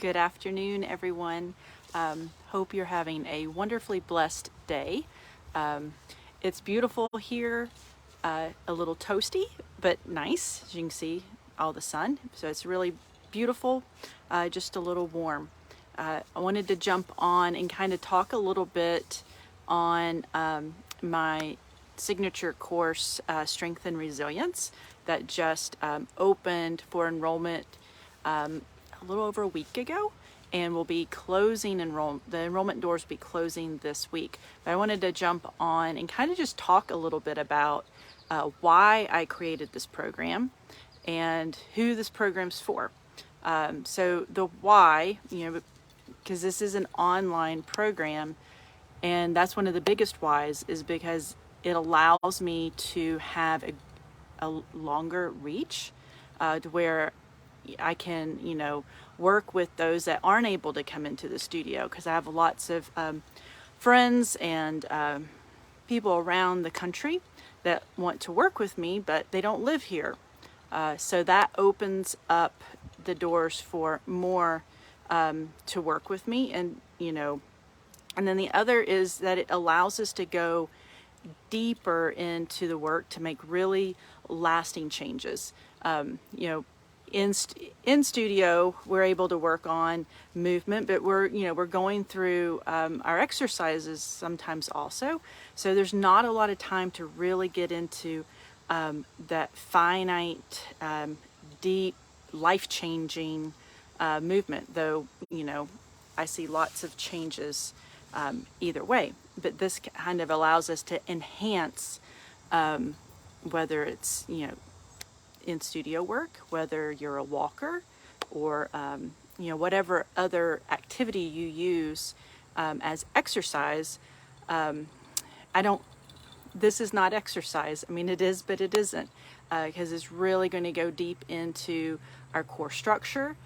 Good afternoon, everyone. Hope you're having a wonderfully blessed day. Um, it's beautiful here, a little toasty, but nice. As you can see, all the sun. So it's really beautiful, just a little warm. I wanted to jump on and kind of talk a little bit on my signature course, Strength and Resilience, that just opened for enrollment a little over a week ago, and will be closing the enrollment doors will be closing this week. But I wanted to jump on and kind of just talk a little bit about why I created this program and who this program's for. So the why, because this is an online program, and that's one of the biggest whys, is because it allows me to have a longer reach, to where I can, work with those that aren't able to come into the studio, because I have lots of friends and people around the country that want to work with me, but they don't live here. So that opens up the doors for more to work with me, and and then the other is that it allows us to go deeper into the work to make really lasting changes. In studio, we're able to work on movement, but we're going through our exercises sometimes also. So there's not a lot of time to really get into that finite, deep, life-changing movement. Though I see lots of changes either way. But this kind of allows us to enhance, whether it's in studio work, whether you're a walker, or whatever other activity you use as exercise. I don't. This is not exercise. I mean, it is, but it isn't, because it's really going to go deep into our core structure.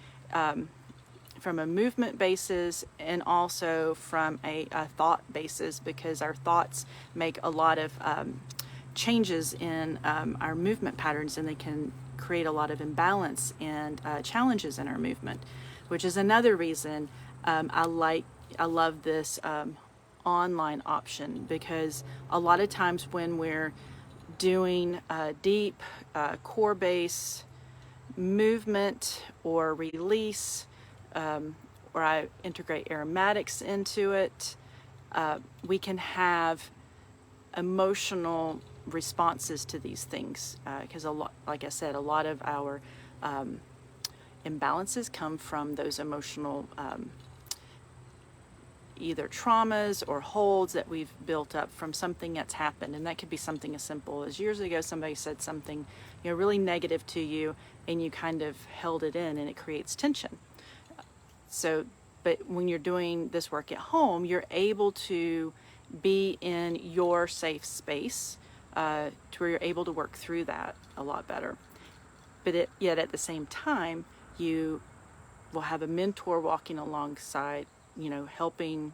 From a movement basis, and also from a thought basis, because our thoughts make a lot of changes in our movement patterns, and they can create a lot of imbalance and challenges in our movement, which is another reason I love this online option, because a lot of times when we're doing deep core base movement or release, or I integrate aromatics into it, we can have emotional responses to these things, because like I said, a lot of our imbalances come from those emotional either traumas or holds that we've built up from something that's happened. And that could be something as simple as years ago somebody said something really negative to you, and you kind of held it in, and it creates tension. So, but when you're doing this work at home, you're able to be in your safe space, to where you're able to work through that a lot better. But yet at the same time, you will have a mentor walking alongside, helping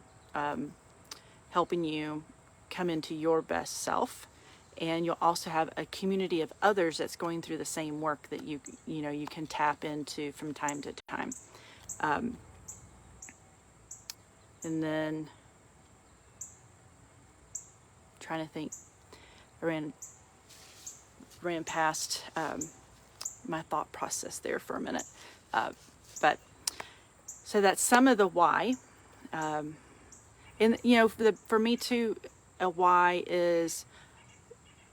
you come into your best self. And you'll also have a community of others that's going through the same work that you can tap into from time to time. And then, trying to think, I ran past my thought process there for a minute. But so that's some of the why. And for me too, a why is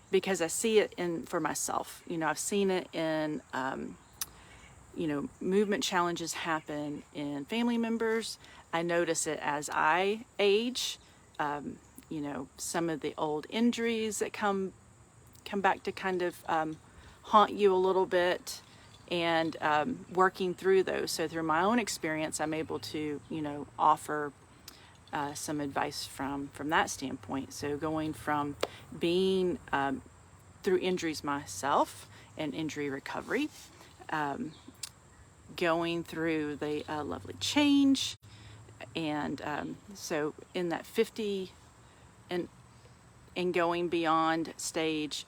because I see it for myself. I've seen it in movement challenges happen in family members. I notice it as I age. Some of the old injuries that come back to kind of haunt you a little bit, and working through those. So through my own experience, I'm able to offer some advice from that standpoint. So going from being through injuries myself and injury recovery, going through the lovely change, and so in that 50 and going beyond stage,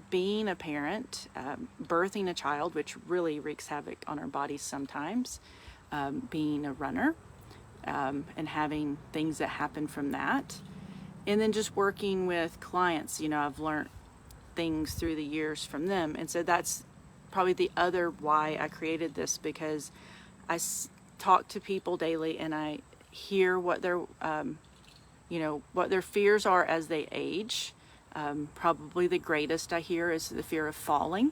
being a parent, birthing a child, which really wreaks havoc on our bodies sometimes, being a runner, and having things that happen from that. And then just working with clients, I've learned things through the years from them. And so that's probably the other why I created this, because I talk to people daily and I hear what their what their fears are as they age. Probably the greatest I hear is the fear of falling.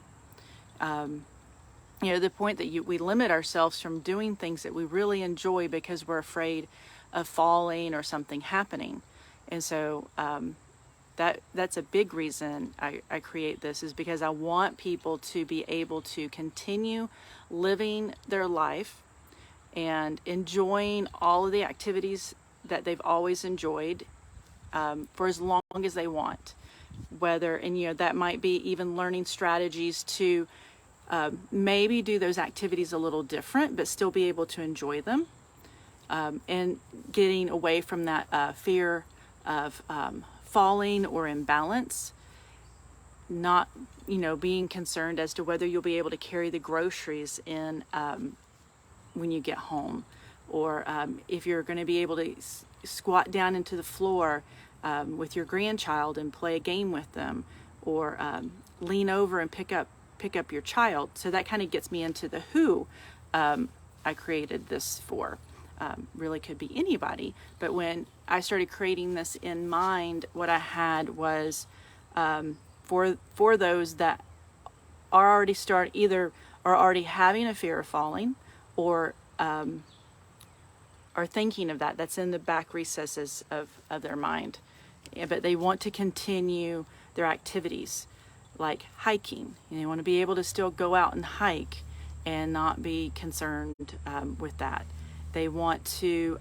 The point that we limit ourselves from doing things that we really enjoy because we're afraid of falling or something happening. And so that's a big reason I create this, is because I want people to be able to continue living their life and enjoying all of the activities that they've always enjoyed, for as long as they want. That might be even learning strategies to maybe do those activities a little different, but still be able to enjoy them, and getting away from that fear of falling or imbalance. Not, being concerned as to whether you'll be able to carry the groceries in when you get home, or if you're going to be able to squat down into the floor with your grandchild and play a game with them, or lean over and pick up your child. So that kind of gets me into the who I created this for. Really could be anybody, but when I started creating this in mind, what I had was for those that are either are already having a fear of falling, or are thinking of that's in the back recesses of their mind, but they want to continue their activities like hiking, and they want to be able to still go out and hike and not be concerned with that. They want to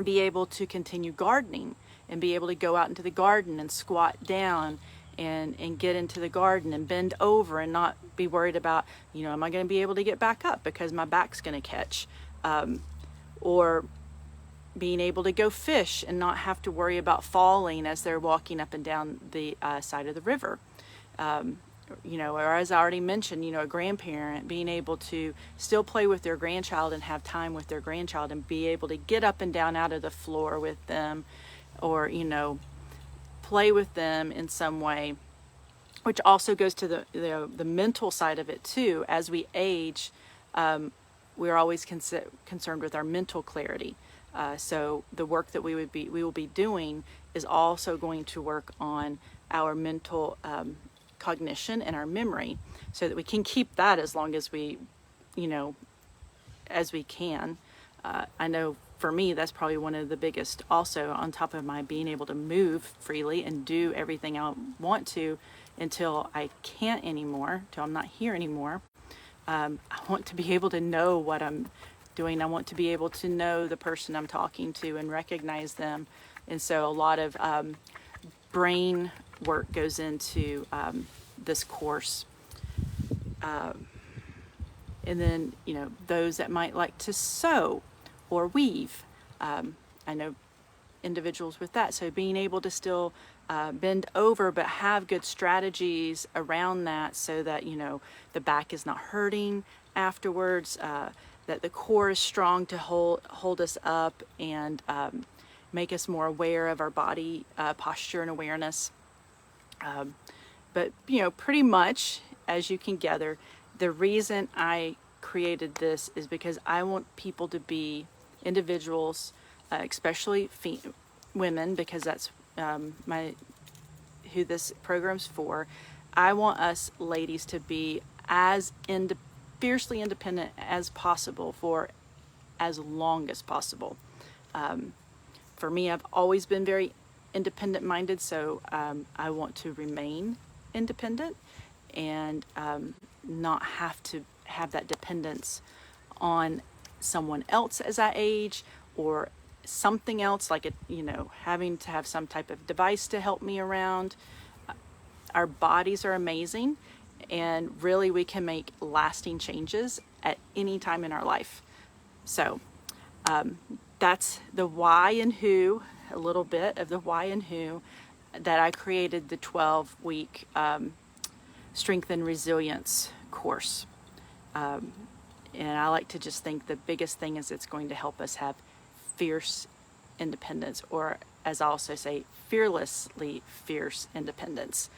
be able to continue gardening and be able to go out into the garden and squat down and get into the garden and bend over and not be worried about, am I going to be able to get back up because my back's going to catch, or being able to go fish and not have to worry about falling as they're walking up and down the side of the river. Or as I already mentioned, a grandparent being able to still play with their grandchild and have time with their grandchild and be able to get up and down out of the floor with them, or, play with them in some way, which also goes to the mental side of it too. As we age, we're always concerned with our mental clarity. So the work that we will be doing is also going to work on our mental cognition and our memory, so that we can keep that as long as we can. I know for me, that's probably one of the biggest, also on top of my being able to move freely and do everything I want to until I can't anymore, till I'm not here anymore. I want to be able to know what I'm doing. I want to be able to know the person I'm talking to and recognize them. And so a lot of brain work goes into this course. And then, those that might like to sew or weave. I know individuals with that. So being able to still bend over, but have good strategies around that, so that, the back is not hurting afterwards, that the core is strong to hold us up and make us more aware of our body posture and awareness. But, pretty much, as you can gather, the reason I created this is because I want people to be individuals, especially women, because that's who this program's for. I want us ladies to be as fiercely independent as possible for as long as possible. For me, I've always been very independent minded, so I want to remain independent and not have to have that dependence on someone else as I age, or something else like having to have some type of device to help me around. Our bodies are amazing, and really we can make lasting changes at any time in our life. So that's the why and who, a little bit of the why and who, that I created the 12-week Strength and Resilience course. And I like to just think the biggest thing is it's going to help us have fierce independence, or as I also say, fearlessly fierce independence.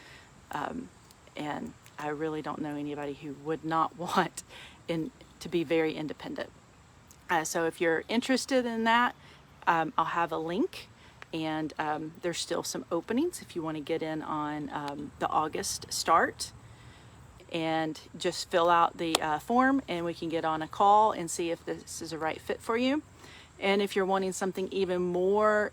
And I really don't know anybody who would not want to be very independent. So if you're interested in that, I'll have a link, and there's still some openings if you want to get in on the August start. And just fill out the form, and we can get on a call and see if this is a right fit for you. And if you're wanting something even more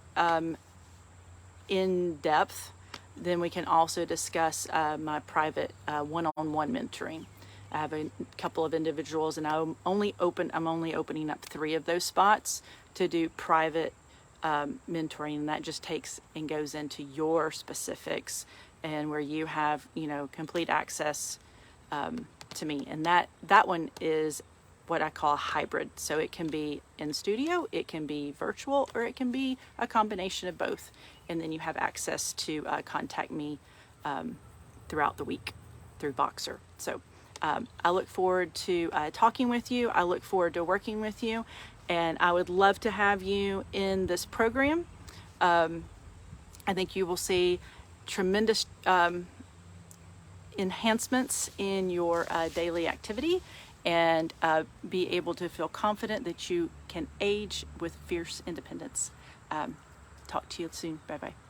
in depth, then we can also discuss my private one-on-one mentoring. I have a couple of individuals, and I'm only opening up 3 of those spots to do private mentoring, and that just takes and goes into your specifics, and where you have, complete access to me. And that one is what I call a hybrid. So it can be in studio, it can be virtual, or it can be a combination of both. And then you have access to contact me throughout the week through Voxer. So I look forward to talking with you. I look forward to working with you, and I would love to have you in this program. I think you will see tremendous enhancements in your daily activity, and be able to feel confident that you can age with fierce independence. Talk to you soon. Bye-bye.